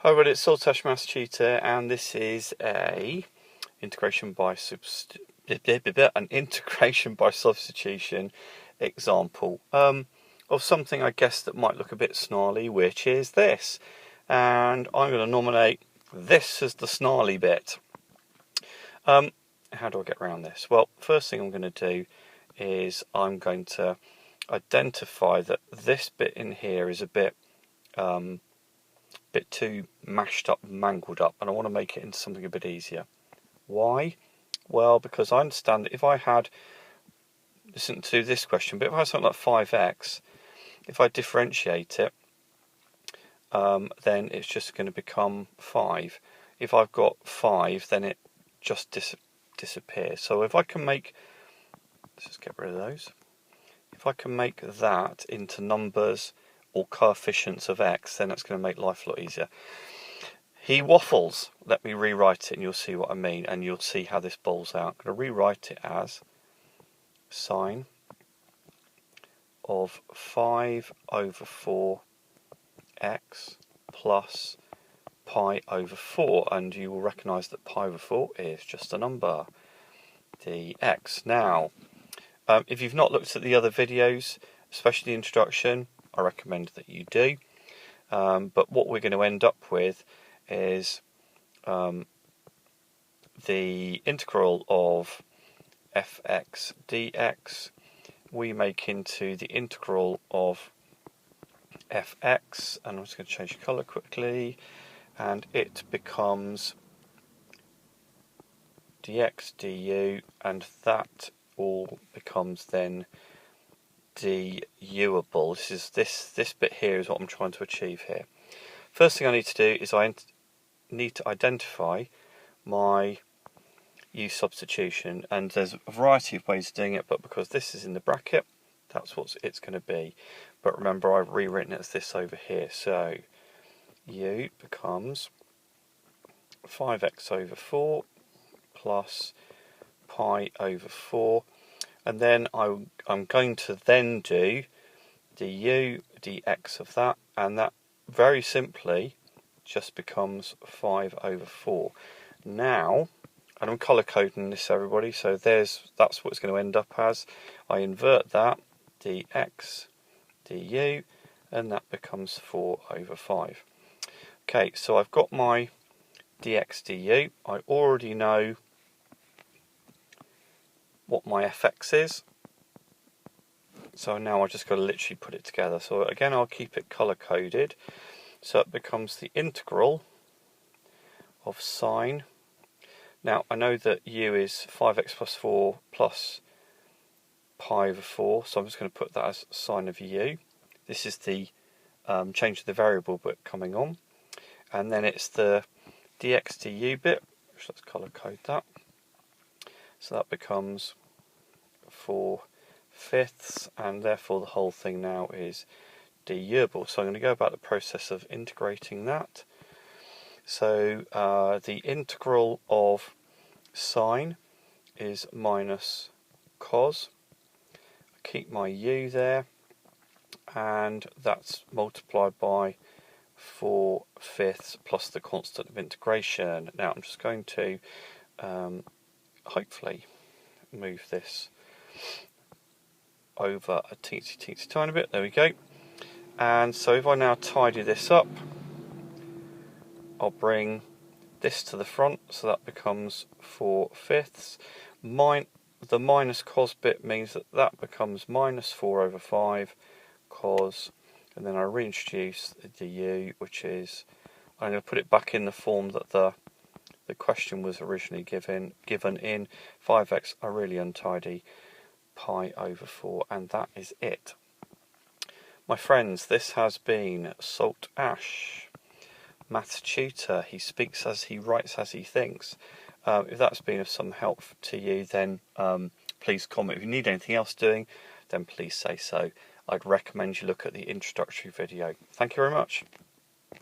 Hi everybody, it's Saltash Maths Tutor, and this is an integration by substitution example of something I guess that might look a bit snarly, which is this. And I'm going to nominate this as the snarly bit. How do I get around this? Well, first thing I'm going to do is I'm going to identify that this bit in here is a bit too mashed up, mangled up, and I want to make it into something a bit easier. Why? Well, because I understand that if I had, listen to this question, but if I had something like 5x, if I differentiate it, then it's just going to become 5. If I've got 5, then it just disappears. So if I can make, let's just get rid of those. If I can make that into numbers or coefficients of x, then that's going to make life a lot easier. He waffles. Let me rewrite it and you'll see what I mean, and you'll see how this bowls out. I'm going to rewrite it as sine of 5 over 4 x plus pi over 4, and you will recognise that pi over 4 is just a number, dx. Now, if you've not looked at the other videos, especially the introduction, I recommend that you do. But what we're going to end up with is the integral of fx dx we make into the integral of fx, and I'm just going to change the colour quickly, and it becomes dx du, and that all becomes then du-able. This bit here is what I'm trying to achieve here. First thing I need to do is I need to identify my use substitution, and there's a variety of ways of doing it, but because this is in the bracket, that's what it's going to be. But remember, I've rewritten it as this over here, so u becomes 5x over 4 plus pi over 4, and then I'm going to then do du dx of that, and that very simply just becomes 5 over 4. Now, and I'm colour coding this, everybody, so that's what it's going to end up as. I invert that, dx du, and that becomes 4 over 5. Okay, so I've got my dx du. I already know what my fx is, so now I just got to literally put it together. So again, I'll keep it colour coded, so it becomes the integral of sine. Now I know that u is 5x plus 4 plus pi over 4, so I'm just going to put that as sine of u. This is the change of the variable bit coming on, and then it's the dx du bit, which let's colour code that. So that becomes 4/5, and therefore the whole thing now is du-able. So I'm going to go about the process of integrating that. So the integral of sine is minus cos. I keep my u there, and that's multiplied by 4/5 plus the constant of integration. Now I'm just going to hopefully move this over a teensy tiny bit. There we go. And so if I now tidy this up, I'll bring this to the front, so that becomes 4/5. The minus cos bit means that becomes minus 4 over 5 cos, and then I reintroduce the du, which is, I'm going to put it back in the form that the question was originally given in 5x, a really untidy pi over 4, and that is it. My friends, this has been Saltash Maths Tutor. He speaks as he writes as he thinks. If that's been of some help to you, then please comment. If you need anything else doing, then please say so. I'd recommend you look at the introductory video. Thank you very much.